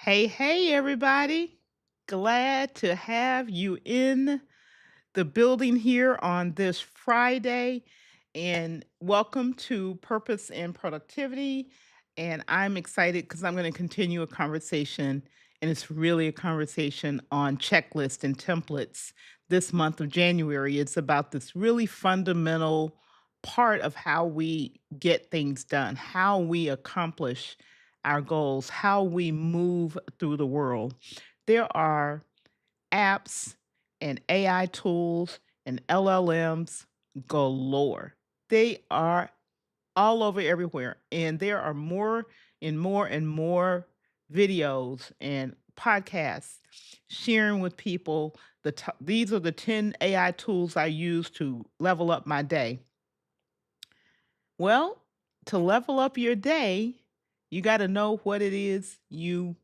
Hey, hey, everybody. Glad to have you in the building here on this Friday. And welcome to Purpose and Productivity. And I'm excited because I'm going to continue a conversation, and it's really a conversation on checklists and templates this month of January. It's about this really fundamental part of how we get things done, how we accomplish our goals, how we move through the world. There are apps and AI tools and LLMs galore. They are all over everywhere. And there are more and more and more videos and podcasts sharing with people these are the 10 AI tools I use to level up my day. Well, to level up your day, you got to know what it is your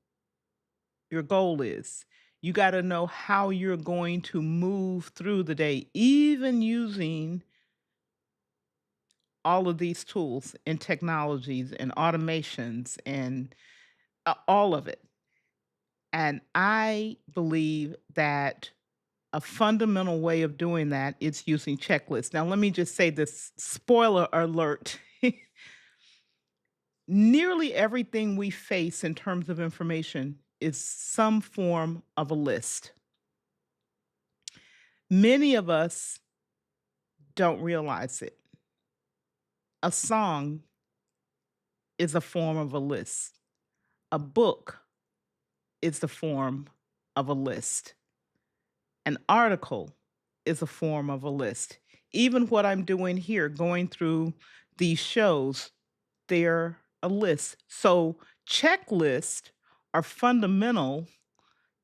goal is. You got to know how you're going to move through the day, even using all of these tools and technologies and automations and all of it. And I believe that a fundamental way of doing that is using checklists. Now, let me just say this spoiler alert. Nearly everything we face in terms of information is some form of a list. Many of us don't realize it. A song is a form of a list. A book is the form of a list. An article is a form of a list. Even what I'm doing here, going through these shows, they're a list. So checklists are fundamental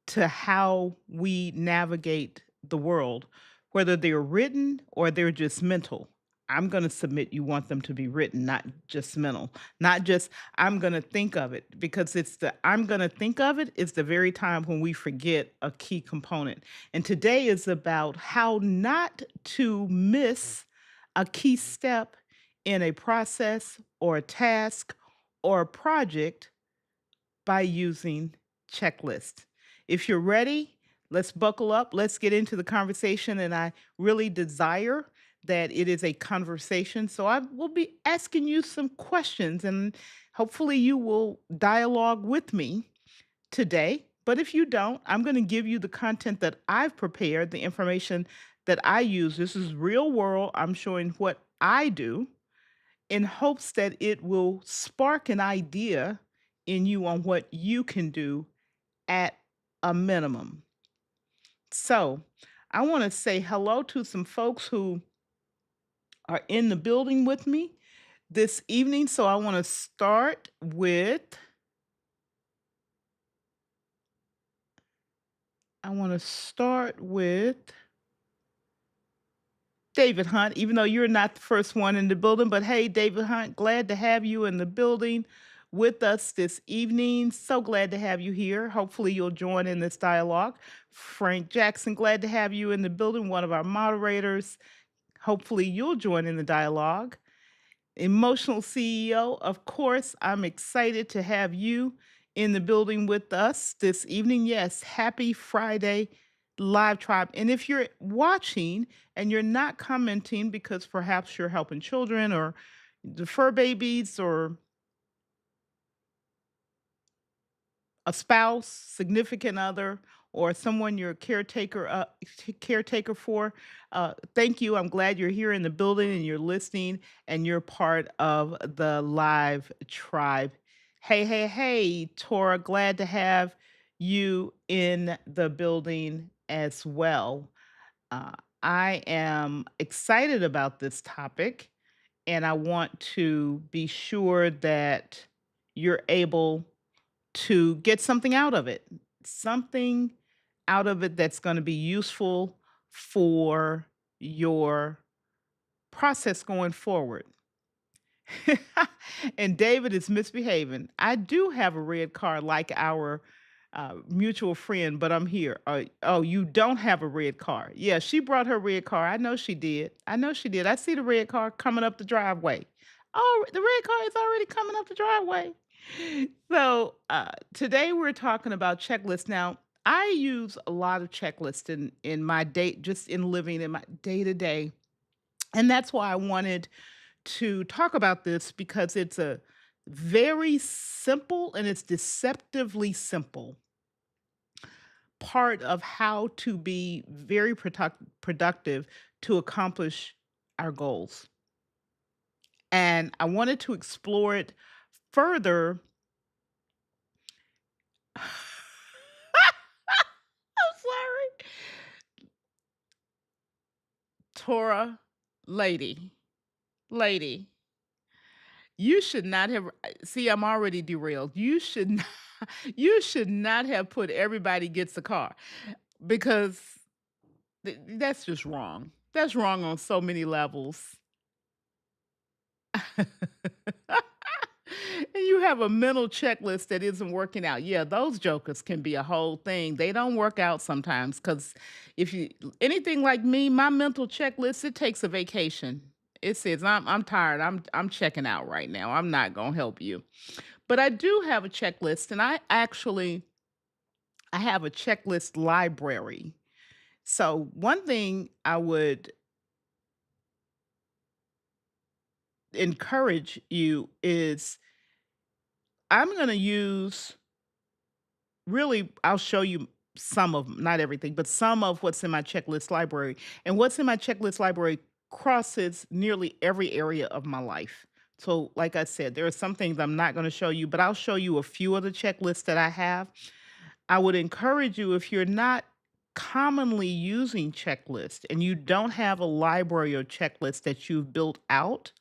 to how we navigate the world, whether they're written or they're just mental. I'm going to submit you want them to be written, not just mental, not just I'm going to think of it, because it's the I'm going to think of it is the very time when we forget a key component. And today is about how not to miss a key step in a process or a task or a project by using checklists. If you're ready, let's buckle up. Let's get into the conversation. And I really desire that it is a conversation. So I will be asking you some questions, and hopefully you will dialogue with me today. But if you don't, I'm going to give you the content that I've prepared, the information that I use. This is real world. I'm showing what I do in hopes that it will spark an idea in you on what you can do at a minimum. So, I want to say hello to some folks who are in the building with me this evening. So, I want to start with David Hunt, even though you're not the first one in the building. But hey, David Hunt, glad to have you in the building with us this evening. So glad to have you here. Hopefully, you'll join in this dialogue. Frank Jackson, glad to have you in the building, one of our moderators. Hopefully, you'll join in the dialogue. Emotional CEO, of course, I'm excited to have you in the building with us this evening. Yes, happy Friday, Live Tribe. And if you're watching and you're not commenting because perhaps you're helping children or the fur babies or a spouse, significant other, or someone you're a caretaker for, thank you. I'm glad you're here in the building and you're listening and you're part of the live tribe. Hey, hey, hey, Tora, glad to have you in the building as well. Uh, I am excited about this topic, and I want to be sure that you're able to get something out of it. Something out of it that's gonna be useful for your process going forward. And David is misbehaving. I do have a red car like our mutual friend, but I'm here. Oh, you don't have a red car. Yeah, she brought her red car. I know she did. I know she did. I see the red car coming up the driveway. Oh, the red car is already coming up the driveway. Today we're talking about checklists. Now, I use a lot of checklists in my day, just in living in my day to day, and that's why I wanted to talk about this because it's a very simple and it's deceptively simple part of how to be very productive to accomplish our goals. And I wanted to explore it further. I'm sorry. Torah, lady, you should not have see, I'm already derailed. You should not you should not have put everybody gets a car because that's just wrong. That's wrong on so many levels. And you have a mental checklist that isn't working out. Yeah, those jokers can be a whole thing. They don't work out sometimes because if you anything like me, my mental checklist, it takes a vacation. It says, I'm tired. I'm checking out right now. I'm not gonna help you. But I do have a checklist, and I have a checklist library. So one thing I would encourage you is I'm gonna use really, I'll show you some of 'em, not everything, but some of what's in my checklist library. And what's in my checklist library crosses nearly every area of my life. So, like I said, there are some things I'm not going to show you, but I'll show you a few of the checklists that I have. I would encourage you if you're not commonly using checklists and you don't have a library or checklist that you've built out,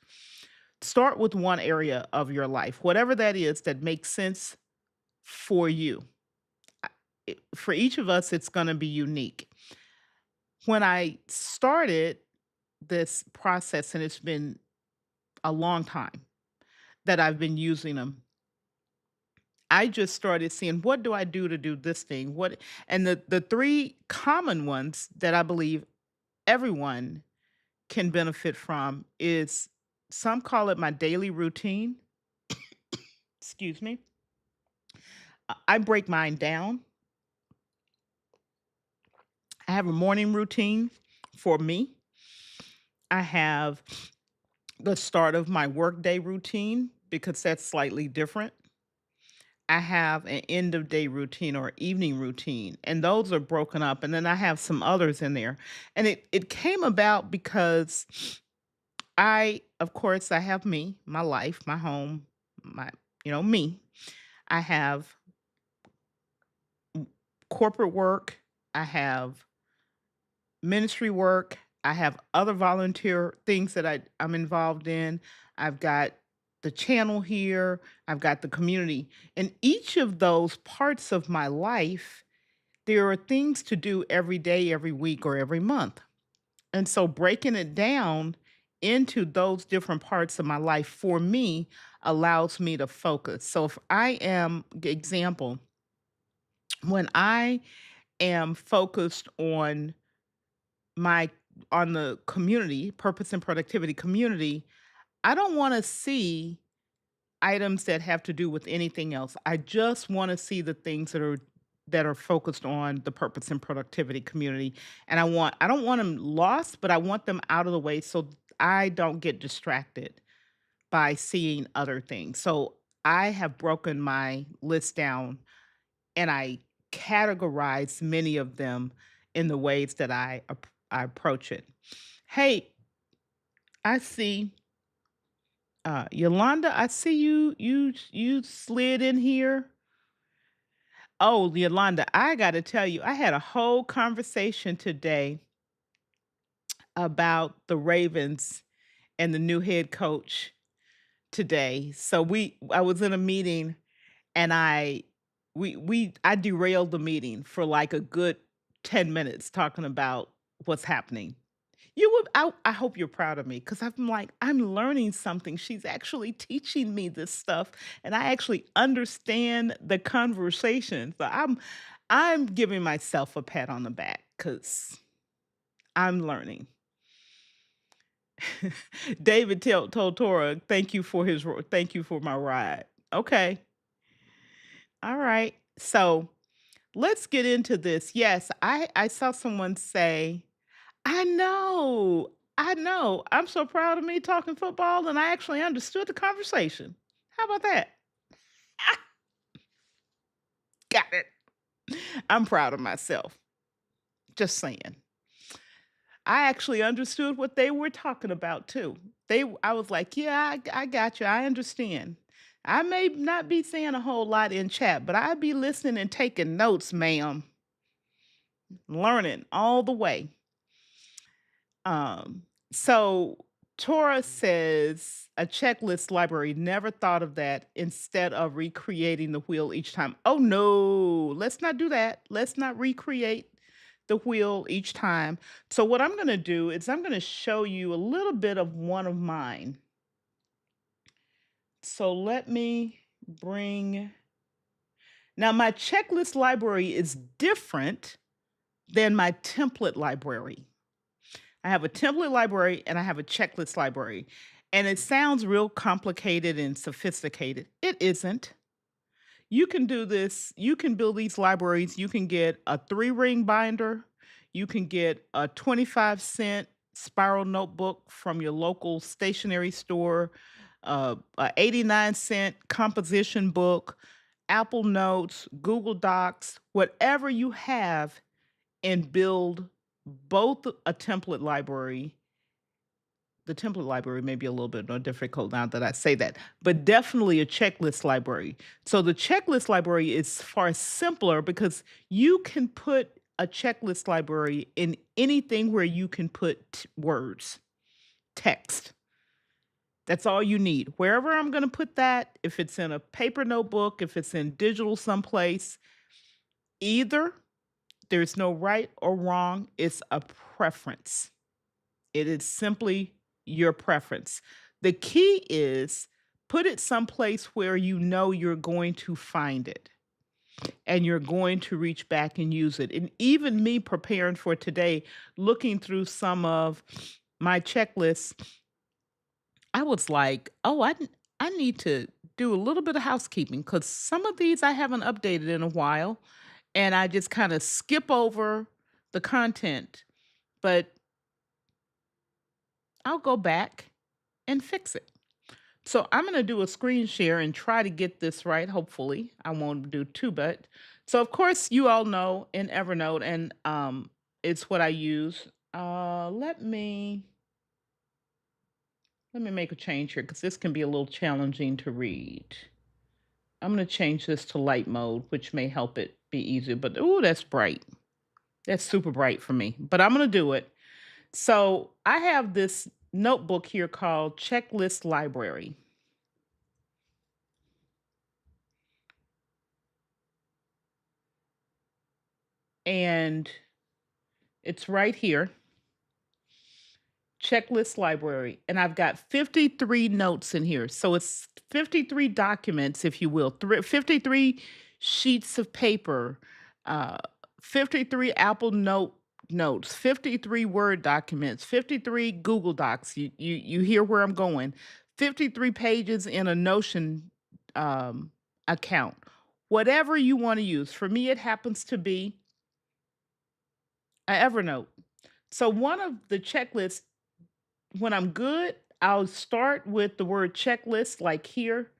start with one area of your life, whatever that is that makes sense for you. For each of us, it's going to be unique. When I started this process, and it's been a long time that I've been using them, I just started seeing what do I do to do this thing? What and the three common ones that I believe everyone can benefit from is some call it my daily routine. Excuse me. I break mine down. I have a morning routine for me. I have the start of my workday routine because that's slightly different. I have an end of day routine or evening routine, and those are broken up. And then I have some others in there. And it came about because of course, I have me, my life, my home, my, me. I have corporate work. I have ministry work. I have other volunteer things that I'm involved in. I've got the channel here. I've got the community. And each of those parts of my life, there are things to do every day, every week, or every month. And so breaking it down into those different parts of my life for me allows me to focus. So if I am, example, when I am focused my on the community, purpose and productivity community, I don't want to see items that have to do with anything else. I just want to see the things that are focused on the purpose and productivity community. And I don't want them lost, but I want them out of the way so I don't get distracted by seeing other things. So I have broken my list down and I categorize many of them in the ways that I approach it. Hey, I see Yolanda, I see you slid in here. Oh, Yolanda, I got to tell you, I had a whole conversation today about the Ravens and the new head coach today. So I was in a meeting and I derailed the meeting for like a good 10 minutes talking about what's happening. I hope you're proud of me because I'm like, I'm learning something. She's actually teaching me this stuff and I actually understand the conversation. So I'm giving myself a pat on the back because I'm learning. David told Tora, thank you for my ride. Okay. All right. So let's get into this. Yes, I saw someone say, I know, I know. I'm so proud of me talking football, and I actually understood the conversation. How about that? Got it. I'm proud of myself. Just saying. I actually understood what they were talking about too. I was like, "Yeah, I got you. I understand." I may not be saying a whole lot in chat, but I'd be listening and taking notes, ma'am, learning all the way. Um, so Torah says a checklist library. Never thought of that instead of recreating the wheel each time. Oh no, let's not do that. Let's not recreate the wheel each time. So what I'm going to do is I'm going to show you a little bit of one of mine. So let me bring now my checklist library is different than my template library. I have a template library and I have a checklist library. And it sounds real complicated and sophisticated. It isn't. You can do this. You can build these libraries. You can get a 3-ring binder. You can get a 25-cent spiral notebook from your local stationery store, a 89-cent composition book, Apple Notes, Google Docs, whatever you have, and build both a template library. The template library may be a little bit more difficult now that I say that, but definitely a checklist library. So the checklist library is far simpler because you can put a checklist library in anything where you can put words, text. That's all you need. Wherever I'm going to put that, if it's in a paper notebook, if it's in digital someplace, either there's no right or wrong, it's a preference. It is simply your preference. The key is put it someplace where you know you're going to find it and you're going to reach back and use it. And even me preparing for today, looking through some of my checklists, I was like, oh, I need to do a little bit of housekeeping because some of these I haven't updated in a while. And I just kind of skip over the content. But I'll go back and fix it. So I'm going to do a screen share and try to get this right. Hopefully, I won't do too but. So of course, you all know in Evernote, and it's what I use. Let me make a change here because this can be a little challenging to read. I'm going to change this to light mode, which may help it be easier. But ooh, that's bright. That's super bright for me. But I'm going to do it. So I have this notebook here called Checklist Library. And it's right here, checklist library. And I've got 53 notes in here. So it's 53 documents, if you will, 53 sheets of paper, uh, 53 Apple notes, 53 Word documents, 53 Google Docs. You hear where I'm going. 53 pages in a Notion account. Whatever you want to use. For me, it happens to be Evernote. So one of the checklists, when I'm good, I'll start with the word checklist, like here,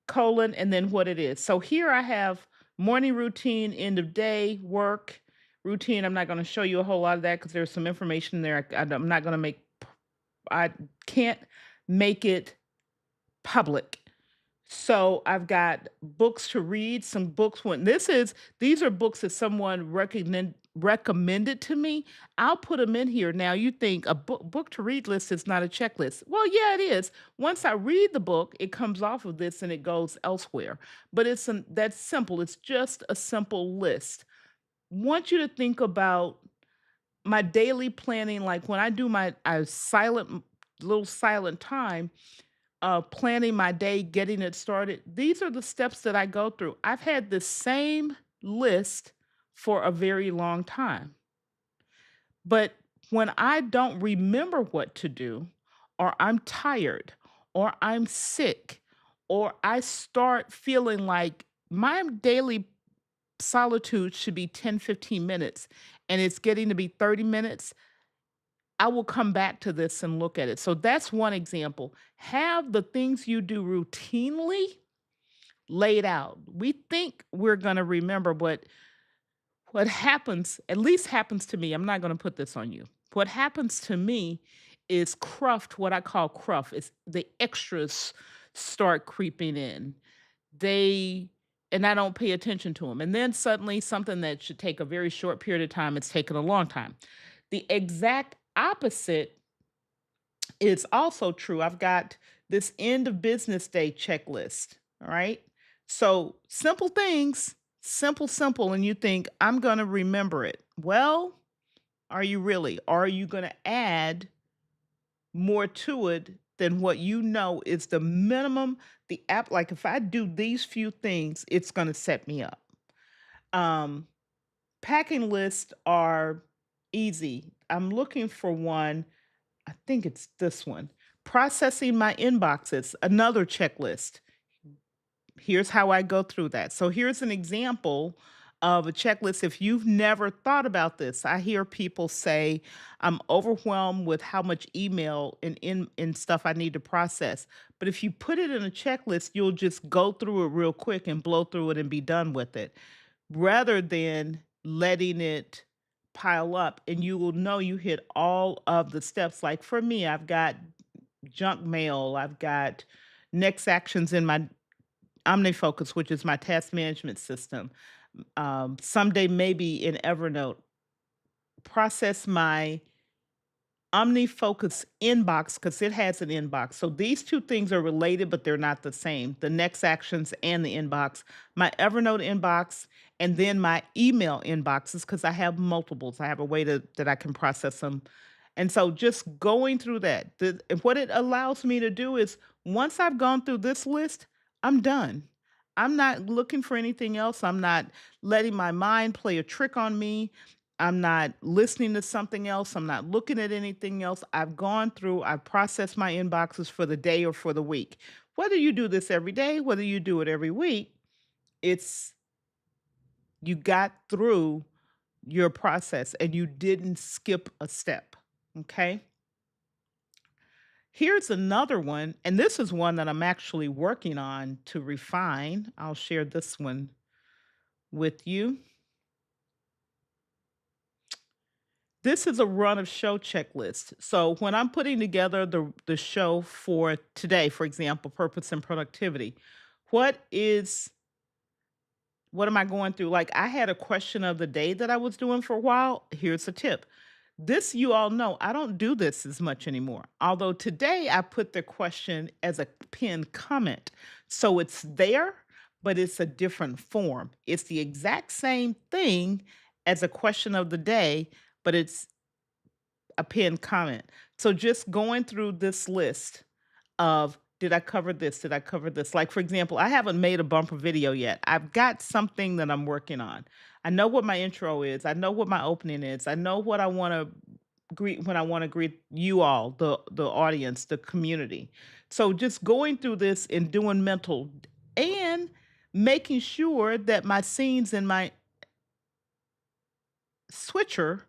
colon, and then what it is. So here I have morning routine, end of day, work routine. I'm not going to show you a whole lot of that because there's some information there. I'm not going to I can't make it public. So I've got books to read, some books when these are books that someone recommended to me. I'll put them in here. Now you think a book to read list is not a checklist. Well, yeah, it is. Once I read the book, it comes off of this and it goes elsewhere. But that's simple. It's just a simple list. Want you to think about my daily planning, like when I do my silent time, planning my day, getting it started. These are the steps that I go through. I've had the same list for a very long time. But when I don't remember what to do, or I'm tired, or I'm sick, or I start feeling like my daily solitude should be 10, 15 minutes and it's getting to be 30 minutes, I will come back to this and look at it. So that's one example. Have the things you do routinely laid out. We think we're going to remember, but what happens, at least happens to me, I'm not going to put this on you. What happens to me is cruft, what I call cruft, is the extras start creeping in. They and I don't pay attention to them. And then suddenly something that should take a very short period of time, it's taken a long time. The exact opposite is also true. I've got this end of business day checklist. All right. So simple things, simple, simple. And you think, I'm going to remember it. Well, are you really? Or are you going to add more to it than what you know is the minimum? The app, like if I do these few things, it's going to set me up. Um, Packing lists are easy. I'm looking for one. I think it's this one. Processing my inboxes, another checklist. Here's how I go through that. So here's an example of a checklist. If you've never thought about this, I hear people say, I'm overwhelmed with how much email and stuff I need to process. But if you put it in a checklist, you'll just go through it real quick and blow through it and be done with it rather than letting it pile up, and you will know you hit all of the steps. Like for me, I've got junk mail, I've got next actions in my OmniFocus, which is my task management system. Someday maybe in Evernote, process my OmniFocus inbox because it has an inbox. So these two things are related, but they're not the same. The next actions and the inbox, my Evernote inbox, and then my email inboxes because I have multiples. I have a way that I can process them. And so just going through that, and what it allows me to do is once I've gone through this list, I'm done. I'm not looking for anything else. I'm not letting my mind play a trick on me. I'm not listening to something else. I'm not looking at anything else. I've gone through, I've processed my inboxes for the day or for the week. Whether you do this every day, whether you do it every week, it's you got through your process and you didn't skip a step. Okay. Here's another one, and this is one that I'm actually working on to refine. I'll share this one with you. This is a run of show checklist. So when I'm putting together the show for today, for example, purpose and productivity, what is what am I going through? Like I had a question of the day that I was doing for a while. Here's a tip. This you all know, I don't do this as much anymore. Although today I put the question as a pinned comment. So it's there, but it's a different form. It's the exact same thing as a question of the day, but it's a pinned comment. So just going through this list of did I cover this? Did I cover this? Like, for example, I haven't made a bumper video yet. I've got something that I'm working on. I know what my intro is. I know what my opening is. I know what I want to greet when I want to greet you all, the audience, the community. So just going through this and doing mental and making sure that my scenes and my switcher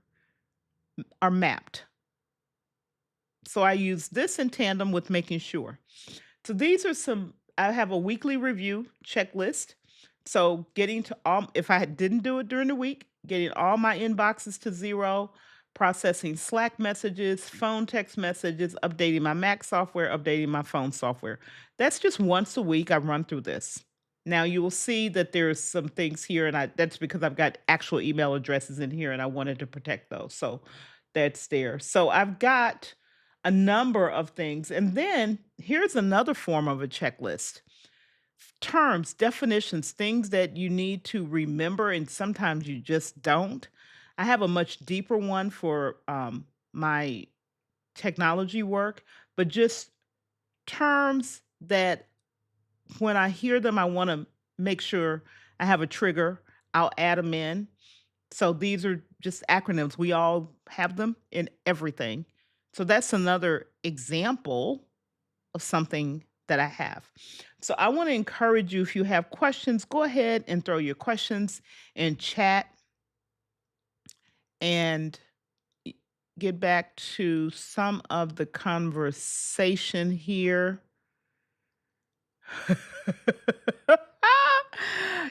are mapped. So I use this in tandem with making sure. So these are some I have a weekly review checklist. So getting to all if I didn't do it during the week, getting all my inboxes to zero, processing Slack messages, phone text messages, updating my Mac software, updating my phone software. That's just once a week I run through this. Now you will see that there's some things here and that's because I've got actual email addresses in here and I wanted to protect those. So that's there. So I've got a number of things. And then here's another form of a checklist terms, definitions, things that you need to remember, and sometimes you just don't. I have a much deeper one for my technology work, but just terms that when I hear them, I want to make sure I have a trigger. I'll add them in. So these are just acronyms. We all have them in everything. So that's another example of something that I have. So I want to encourage you, if you have questions, go ahead and throw your questions in chat and y- get back to some of the conversation here.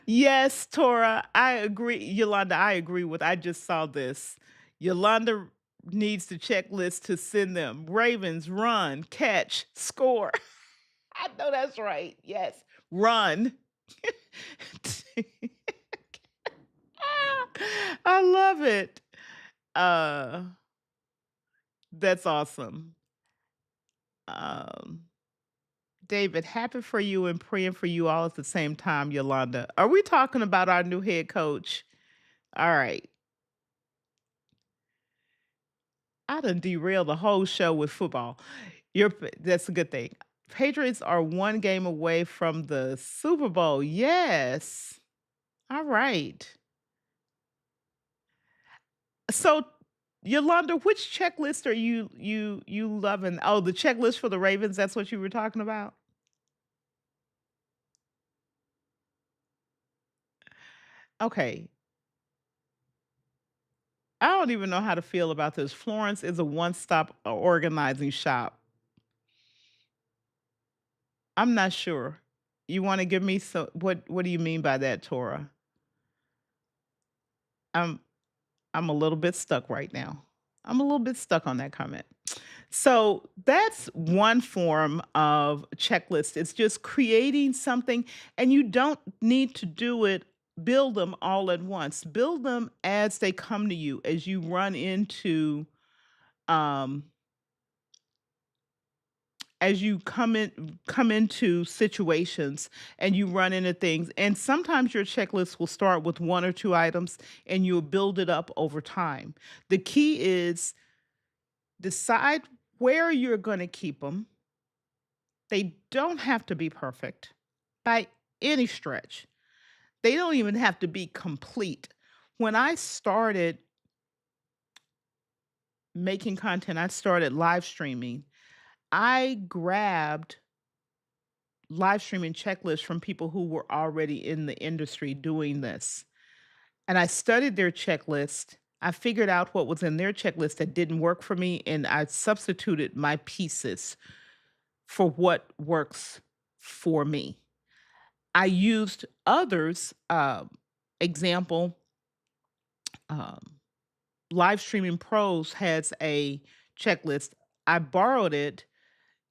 Yes, Tora, I agree. Yolanda, I agree with. I just saw this. Yolanda needs the checklist to send them. Ravens, run, catch, score. I know that's right. Yes, run. I love it. Uh, that's awesome. Um, David, happy for you and praying for you all at the same time, Yolanda. Are we talking about our new head coach? All right. I done derailed the whole show with football. That's a good thing. Patriots are one game away from the Super Bowl. Yes. All right. So, Yolanda, which checklist are you loving? Oh, the checklist for the Ravens. That's what you were talking about. Okay. I don't even know how to feel about this. Florence is a one-stop organizing shop. I'm not sure. You want to give me some what do you mean by that, Tora? I'm I'm a little bit stuck right now. I'm a little bit stuck on that comment. So that's one form of checklist. It's just creating something, and you don't need to do it, build them all at once. Build them as they come to you, as you run into um as you come into situations and you run into things, and sometimes your checklist will start with one or two items and you'll build it up over time. The key is decide where you're going to keep them. They don't have to be perfect by any stretch. They don't even have to be complete. When I started making content, I started live streaming. I grabbed live streaming checklists from people who were already in the industry doing this. And I studied their checklist. I figured out what was in their checklist that didn't work for me, and I substituted my pieces for what works for me. I used others, example, um, Live Streaming Pros has a checklist. I borrowed it.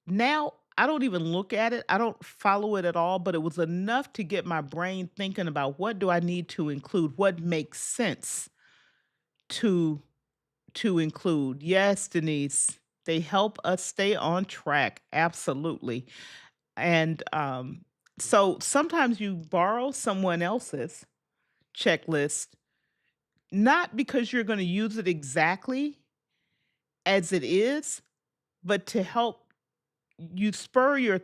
Now I don't even look at it. I don't follow it at all, but it was enough to get my brain thinking about what do I need to include? What makes sense to include? Yes, Denise, they help us stay on track. Absolutely. And so sometimes you borrow someone else's checklist, not because you're going to use it exactly as it is, but to help you spur your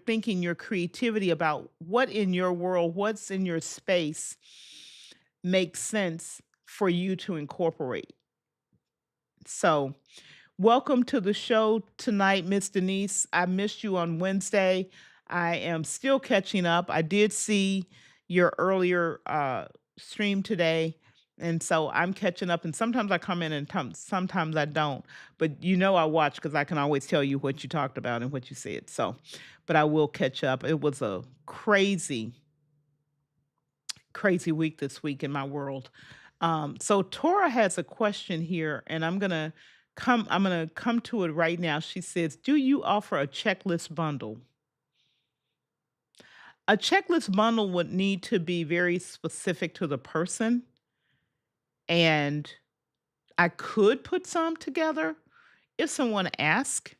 thinking, your creativity about what in your world, what's in your space makes sense for you to incorporate. So, welcome to the show tonight, Miss Denise. I missed you on Wednesday. I am still catching up. I did see your earlier stream today. And so I'm catching up. And sometimes I come in and sometimes I don't. But you know I watch because I can always tell you what you talked about and what you said. So, but I will catch up. It was a crazy week this week in my world. So Tora has a question here, and I'm gonna come to it right now. She says, "Do you offer a checklist bundle?" A checklist bundle would need to be very specific to the person, and I could put some together if someone asks,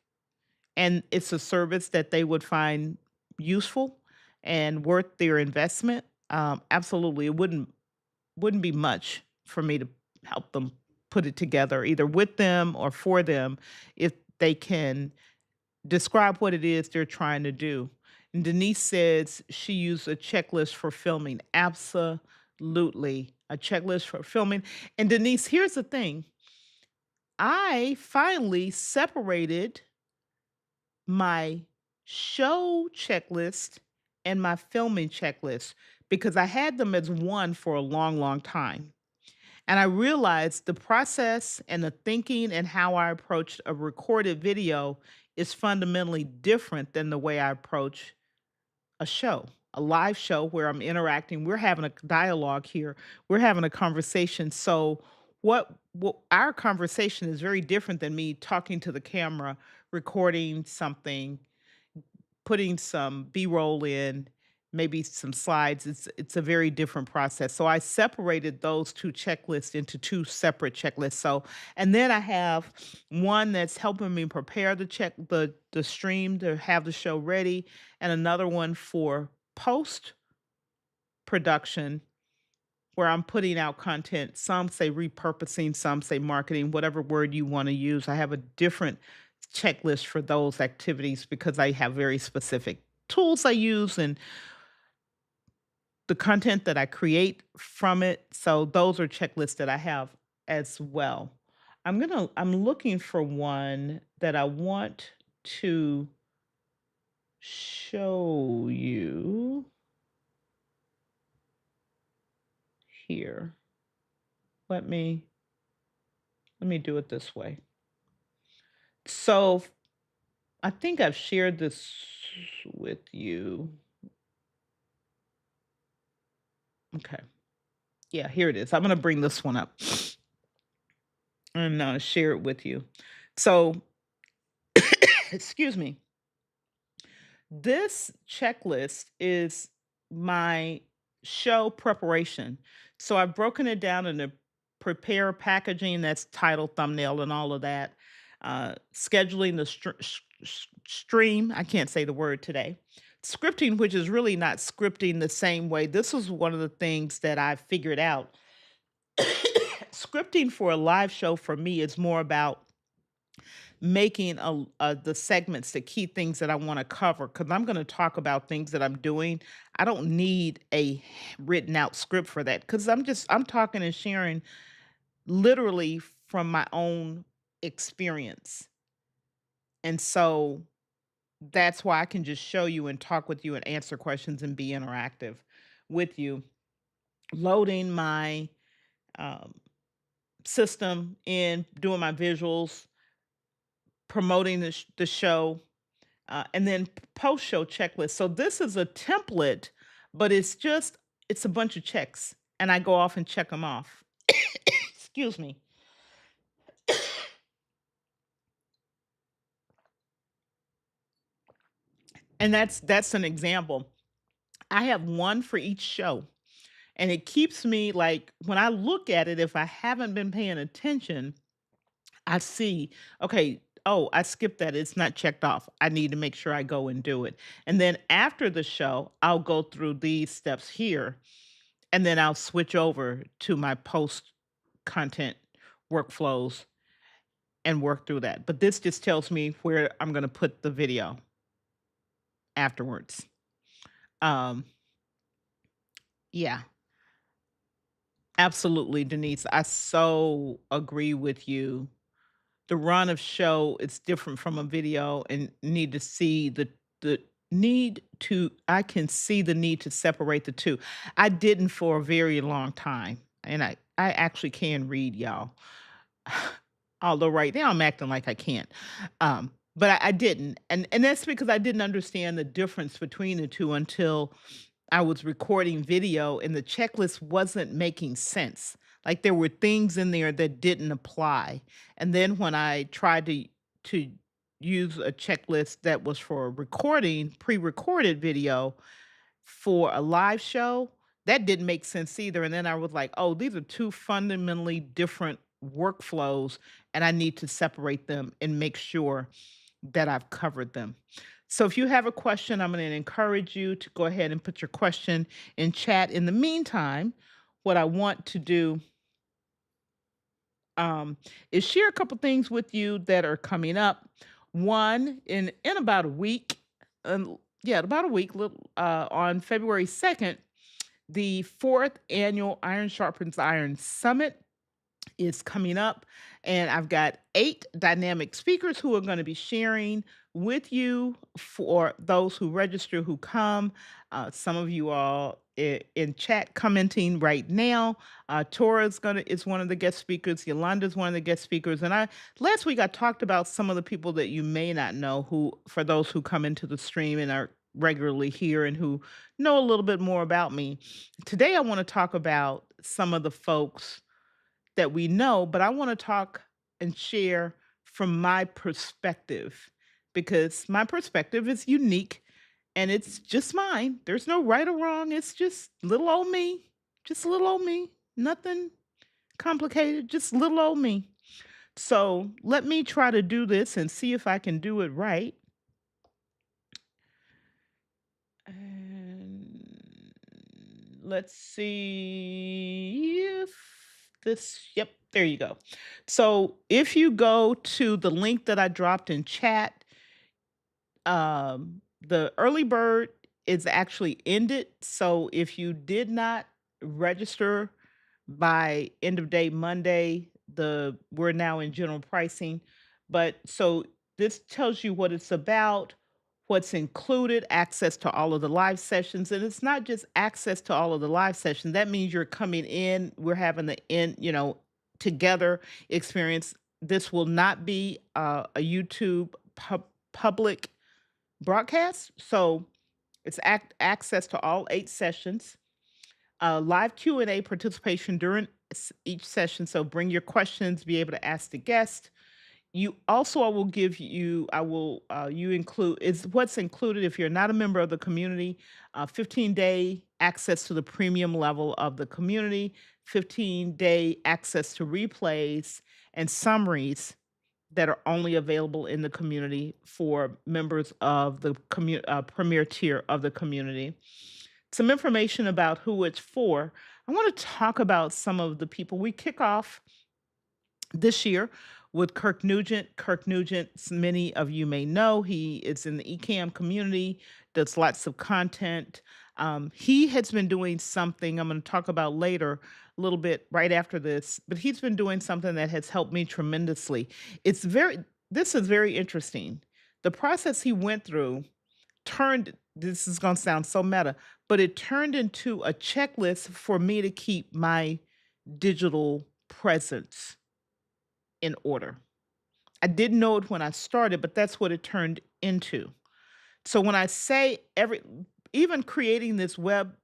and it's a service that they would find useful and worth their investment. Absolutely, it wouldn't be much for me to help them put it together, either with them or for them, if they can describe what it is they're trying to do. And Denise says she used a checklist for filming. Absolutely. A checklist for filming. And Denise, here's the thing, I finally separated my show checklist and my filming checklist because I had them as one for a long, long time. And I realized the process and the thinking and how I approached a recorded video is fundamentally different than the way I approach a show, a live show where I'm interacting. We're having a dialogue here. We're having a conversation. So what our conversation is very different than me talking to the camera, recording something, putting some B-roll in, maybe some slides. It's a very different process. So I separated those 2 checklists into 2 separate checklists. So and then I have one that's helping me prepare the stream to have the show ready, and another one for post production where I'm putting out content. Some say repurposing, some say marketing, whatever word you want to use. I have a different checklist for those activities because I have very specific tools I use and the content that I create from it. So those are checklists that I have as well. I'm looking for one that I want to show you here. Let me let me do it this way. So I think I've shared this with you. Okay. Yeah, here it is. I'm going to bring this one up and share it with you. So, excuse me. This checklist is my show preparation. So I've broken it down into prepare packaging, that's title, thumbnail, and all of that. Scheduling the stream, I can't say the word today. Scripting, which is really not scripting the same way. This is one of the things that I figured out. Scripting for a live show for me is more about making the segments, the key things that I want to cover, because I'm going to talk about things that I'm doing. I don't need a written out script for that because I'm talking and sharing literally from my own experience. And so that's why I can just show you and talk with you and answer questions and be interactive with you. Loading my um, system in, doing my visuals, promoting the show, and then post show checklist. So this is a template, but it's a bunch of checks, and I go off and check them off. Excuse me. And that's an example. I have one for each show, and it keeps me like when I look at it, if I haven't been paying attention, I see, okay, oh, I skipped that. It's not checked off. I need to make sure I go and do it. And then after the show, I'll go through these steps here and then I'll switch over to my post content workflows and work through that. But this just tells me where I'm going to put the video afterwards. Um, yeah, absolutely, Denise. I so agree with you. The run of show is different from a video and need to see the need to I can see the need to separate the 2. I didn't for a very long time, and I actually can read, y'all. Although right now I'm acting like I can't. But I didn't, and that's because I didn't understand the difference between the 2 until I was recording video and the checklist wasn't making sense. Like there were things in there that didn't apply. And then when I tried to use a checklist that was for a recording, pre-recorded video for a live show, that didn't make sense either. And then I was like, oh, these are 2 fundamentally different workflows and I need to separate them and make sure that I've covered them. So if you have a question, I'm going to encourage you to go ahead and put your question in chat. In the meantime, what I want to do is share a couple things with you that are coming up. One in about a week, yeah, about a week, on February 2nd, the 4th annual Iron Sharpens Iron Summit is coming up, and I've got 8 dynamic speakers who are gonna be sharing with you for those who register, who come. Some of you all in chat commenting right now. Tora's gonna is one of the guest speakers. Yolanda's one of the guest speakers, and I last week I talked about some of the people that you may not know who, for those who come into the stream and are regularly here and who know a little bit more about me. Today I wanna talk about some of the folks that we know, but I want to talk and share from my perspective because my perspective is unique and it's just mine. There's no right or wrong. It's just little old me, just little old me. Nothing complicated, just little old me. So let me try to do this and see if I can do it right. And let's see if yep, there you go. So if you go to the link that I dropped in chat, the early bird is actually ended. So if you did not register by end of day Monday, we're now in general pricing. But so this tells you what it's about, what's included, access to all of the live sessions. And it's not just access to all of the live sessions. That means you're coming in, we're having the together experience. This will not be a YouTube public broadcast. So it's access to all 8 sessions, live Q&A participation during each session. So bring your questions, be able to ask the guest. You also, I will, you include, is what's included if you're not a member of the community, 15-day access to the premium level of the community, 15-day access to replays and summaries that are only available in the community for members of the premier tier of the community. Some information about who it's for. I want to talk about some of the people. We kick off this year with Kirk Nugent. Kirk Nugent, many of you may know, he is in the ECAM community, does lots of content. He has been doing something I'm going to talk about later, a little bit right after this, but he's been doing something that has helped me tremendously. This is very interesting. The process he went through this is going to sound so meta, but it turned into a checklist for me to keep my digital presence in order. I didn't know it when I started, but that's what it turned into. So when I say even creating this web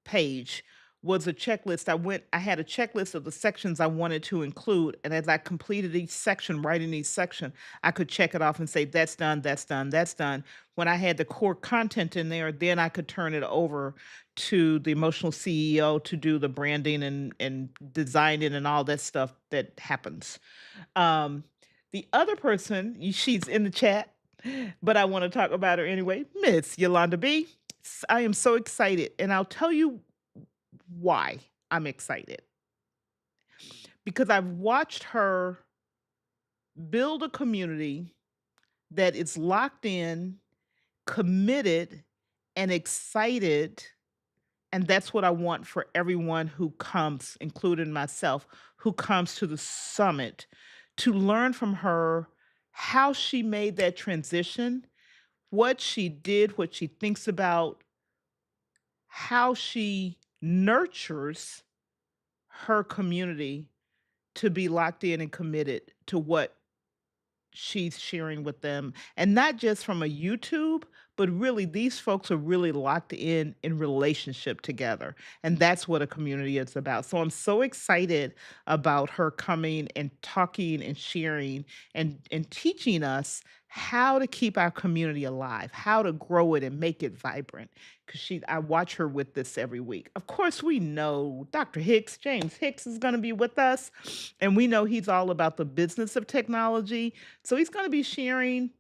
page was a checklist. I had a checklist of the sections I wanted to include. And as I completed each section, writing each section, I could check it off and say, that's done, that's done, that's done. When I had the core content in there, then I could turn it over to the emotional CEO to do the branding and designing and all that stuff that happens. Um, the other person, she's in the chat, but I want to talk about her anyway, Miss Yolanda B. I am so excited, and I'll tell you why I'm excited. Because I've watched her build a community that is locked in, committed, and excited. And that's what I want for everyone who comes, including myself, who comes to the summit, to learn from her how she made that transition, what she did, what she thinks about, how she nurtures her community to be locked in and committed to what she's sharing with them, and not just from a YouTube, but really these folks are really locked in relationship together, and that's what a community is about. So I'm so excited about her coming and talking and sharing and teaching us how to keep our community alive, how to grow it and make it vibrant. Because I watch her with this every week. Of course, we know Dr. Hicks, James Hicks, is going to be with us, and we know he's all about the business of technology. So he's going to be sharing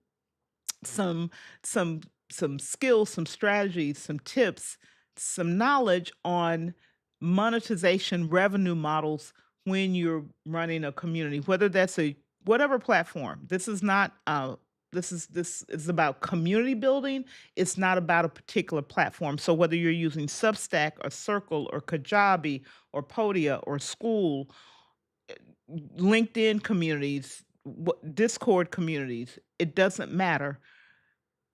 some some some skills, some strategies, some tips, some knowledge on monetization revenue models when you're running a community, whether that's a whatever platform. This is not this is about community building. It's not about a particular platform. So whether you're using Substack or Circle or Kajabi or Podia or School, LinkedIn communities, Discord communities, it doesn't matter.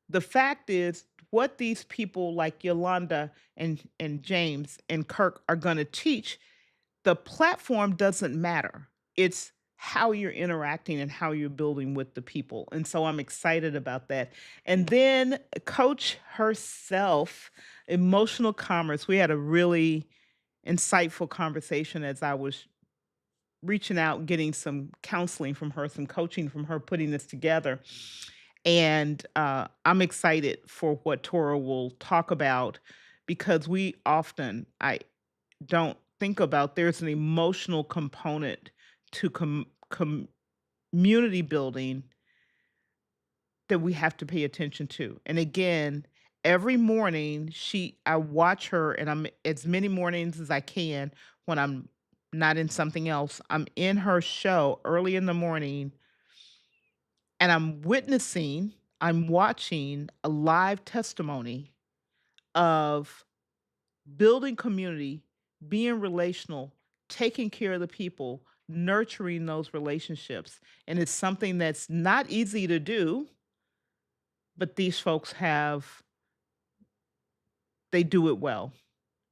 The fact is, what these people like Yolanda and James and Kirk are going to teach, the platform doesn't matter. It's how you're interacting and how you're building with the people. And so I'm excited about that. And then Coach herself, emotional commerce. We had a really insightful conversation as I was reaching out, getting some counseling from her, some coaching from her, putting this together. And I'm excited for what Tora will talk about because I don't think about there's an emotional component to community building that we have to pay attention to. And again, every morning I watch her and I'm as many mornings as I can when I'm not in something else. I'm in her show early in the morning and I'm watching a live testimony of building community, being relational, taking care of the people, nurturing those relationships. And it's something that's not easy to do, but these folks they do it well.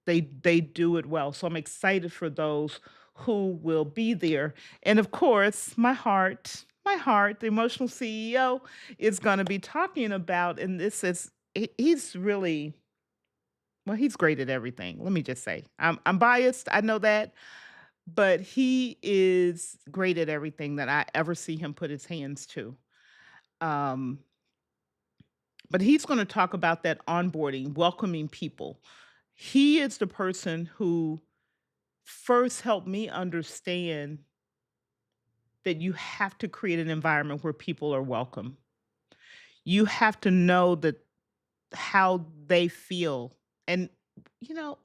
They do it well. So I'm excited for those who will be there. And of course, the emotional CEO is going to be talking about, and he's really, well, he's great at everything. Let me just say, I'm biased. I know that, but he is great at everything that I ever see him put his hands to. Um, but he's going to talk about that onboarding, welcoming people. He is the person who first helped me understand that you have to create an environment where people are welcome. You have to know that how they feel. And, you know,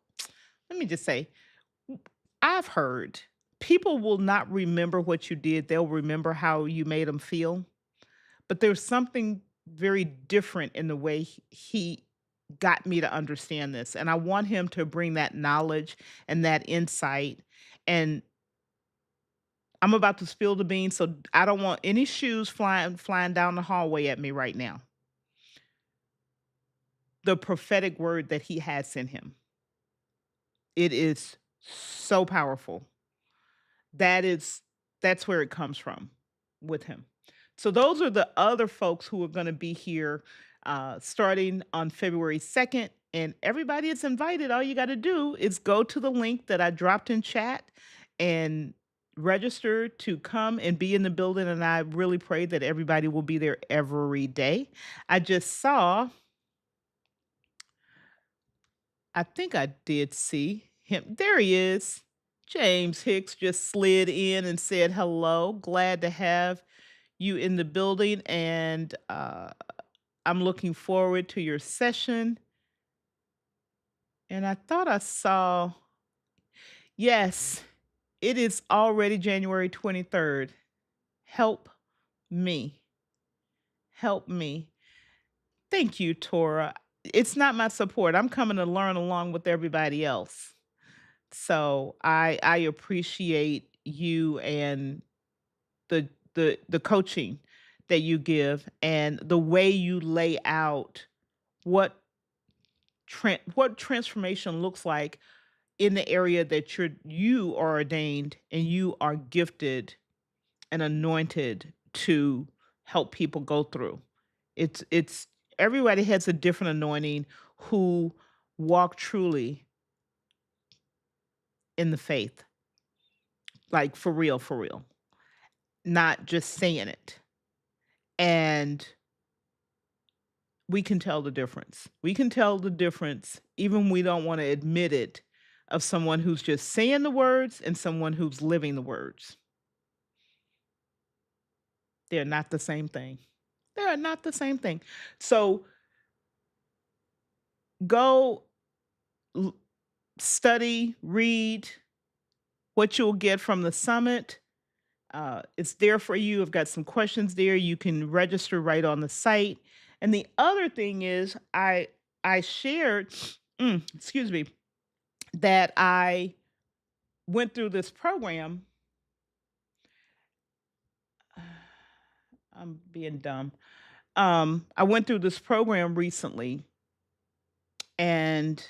let me just say, I've heard people will not remember what you did, they'll remember how you made them feel. But there's something very different in the way he got me to understand this. And I want him to bring that knowledge and that insight. And I'm about to spill the beans, so I don't want any shoes flying down the hallway at me right now. The prophetic word that he has in him. It is so powerful. That is that's where it comes from with him. So those are the other folks who are going to be here starting on February 2nd. And everybody is invited. All you got to do is go to the link that I dropped in chat and register to come and be in the building. And I really pray that everybody will be there every day. I just saw, I think I did see him. There he is. James Hicks just slid in and said hello. Glad to have you in the building. And I'm looking forward to your session. And I thought I saw, yes, it is already January 23rd. Help me. Help me. Thank you, Tora. It's not my support. I'm coming to learn along with everybody else. So I appreciate you and the coaching that you give and the way you lay out what what transformation looks like in the area that you are ordained and you are gifted and anointed to help people go through. It's everybody has a different anointing who walk truly in the faith, like for real, not just saying it. And we can tell the difference. We can tell the difference, even we don't want to admit it, of someone who's just saying the words and someone who's living the words. They're not the same thing. They are not the same thing. So go l- study, read what you'll get from the summit. It's there for you. I've got some questions there. You can register right on the site. And the other thing is, I shared, excuse me, that I went through this program I'm being dumb. I went through this program recently and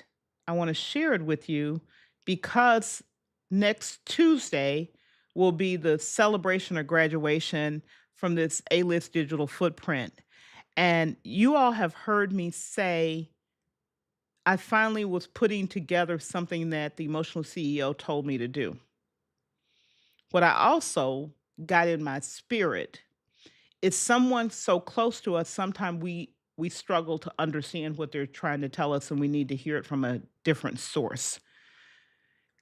I want to share it with you because next Tuesday will be the celebration or graduation from this A-list digital footprint. And you all have heard me say I finally was putting together something that the emotional CEO told me to do. What I also got in my spirit is someone so close to us, sometimes we struggle to understand what they're trying to tell us and we need to hear it from a different source.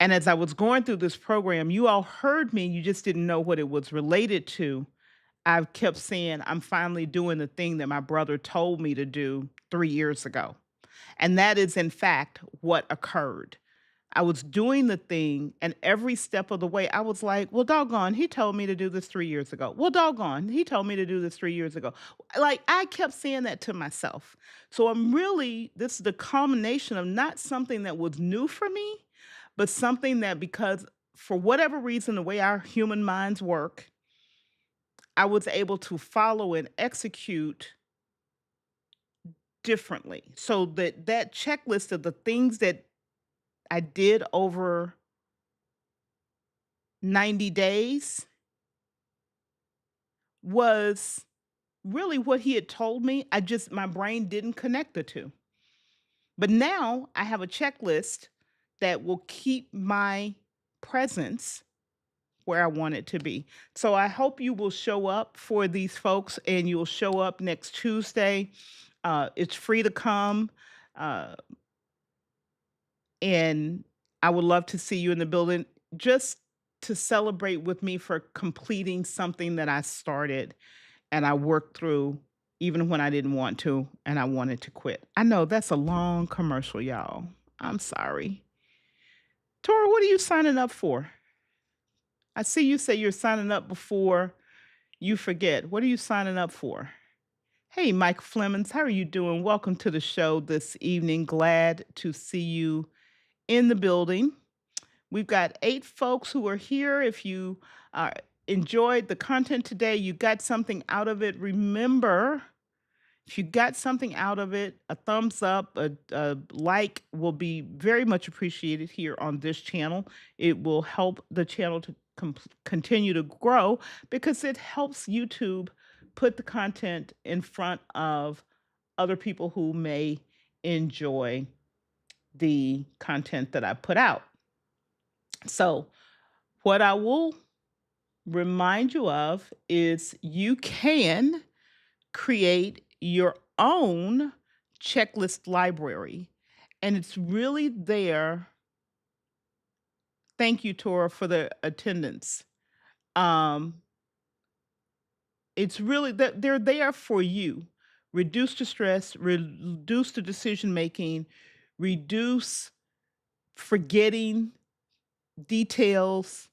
And as I was going through this program, you all heard me, you just didn't know what it was related to. I kept saying, I'm finally doing the thing that my brother told me to do 3 years ago. And that is, in fact, what occurred. I was doing the thing, and every step of the way, I was like, well, doggone, he told me to do this 3 years ago. Well, doggone, he told me to do this 3 years ago. Like, I kept saying that to myself. So this is the culmination of not something that was new for me, but something that because for whatever reason, the way our human minds work, I was able to follow and execute differently. So that checklist of the things that I did over 90 days was really what he had told me. My brain didn't connect the two. But now I have a checklist that will keep my presence where I want it to be. So I hope you will show up for these folks and you'll show up next Tuesday. It's free to come. Uh, and I would love to see you in the building just to celebrate with me for completing something that I started and I worked through even when I didn't want to and I wanted to quit. I know that's a long commercial, y'all. I'm sorry. Tora, what are you signing up for? I see you say you're signing up before you forget. What are you signing up for? Hey, Mike Flemings, how are you doing? Welcome to the show this evening. Glad to see you in the building. We've got 8 folks who are here. If you enjoyed the content today, you got something out of it, remember, if you got something out of it, a thumbs up, a like will be very much appreciated here on this channel. It will help the channel to continue to grow because it helps YouTube put the content in front of other people who may enjoy the content that I put out. So, what I will remind you of is you can create your own checklist library, and it's really there. Thank you, Tora, for the attendance. Um, it's really that they're there for you. Reduce the stress, reduce the decision making, reduce forgetting details,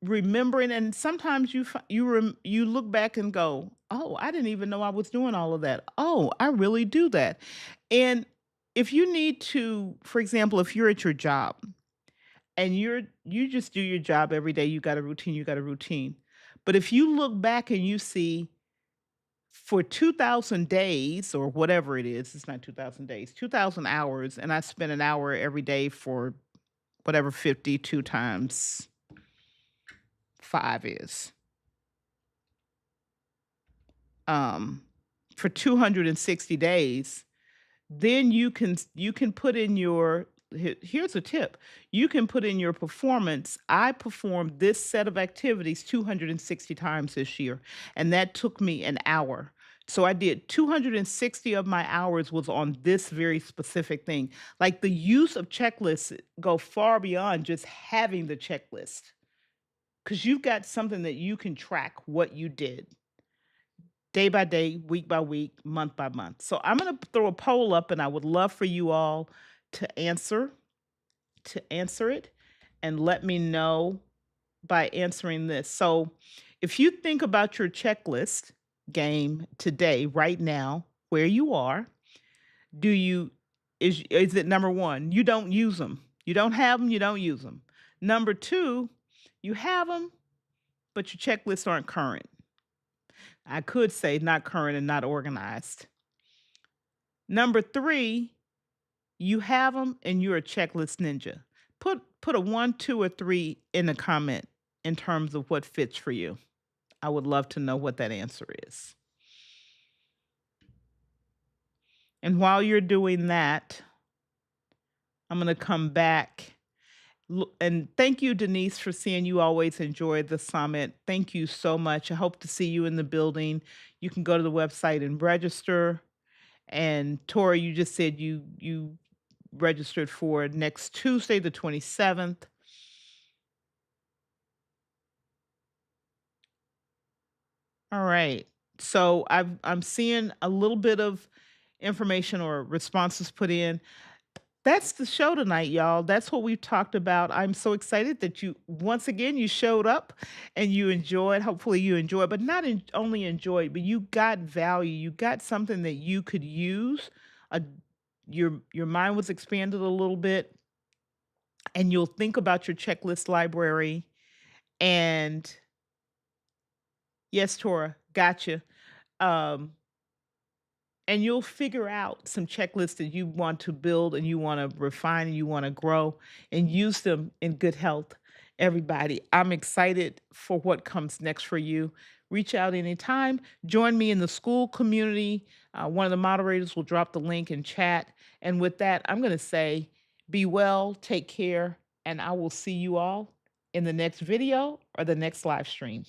remembering, and sometimes you look back and go, "Oh, I didn't even know I was doing all of that. Oh, I really do that." And if you need to, for example, if you're at your job and you just do your job every day, you got a routine. But if you look back and you see for 2000 days or whatever it is, it's not 2000 days, 2000 hours, and I spend an hour every day for whatever 52 times 5 is. Um, for 260 days, then you can put in here's a tip. You can put in your performance. I performed this set of activities 260 times this year, and that took me an hour. So I did 260 of my hours was on this very specific thing. Like the use of checklists go far beyond just having the checklist because you've got something that you can track what you did day by day, week by week, month by month. So I'm going to throw a poll up and I would love for you all to answer it and let me know by answering this. So if you think about your checklist game today right now where you are, do you is it number 1, you don't use them. You don't have them, you don't use them. Number 2, you have them, but your checklists aren't current. I could say not current and not organized. Number 3, you have them and you're a checklist ninja. Put a 1, 2, or 3 in the comment in terms of what fits for you. I would love to know what that answer is. And while you're doing that, I'm gonna come back. And thank you, Denise, for saying you always enjoy the summit. Thank you so much. I hope to see you in the building. You can go to the website and register. And Tori, you just said you registered for next Tuesday, the 27th. All right. So I'm seeing a little bit of information or responses put in. That's the show tonight, y'all. That's what we've talked about. I'm so excited that you once again you showed up and you enjoyed. Hopefully you enjoyed, but not only enjoyed, but you got value. You got something that you could use. A, your mind was expanded a little bit, and you'll think about your checklist library. And yes, Tora, gotcha. Um, and you'll figure out some checklists that you want to build and you want to refine and you want to grow and use them in good health. Everybody, I'm excited for what comes next for you. Reach out anytime. Join me in the school community. One of the moderators will drop the link in chat. And with that, I'm going to say be well, take care, and I will see you all in the next video or the next live stream.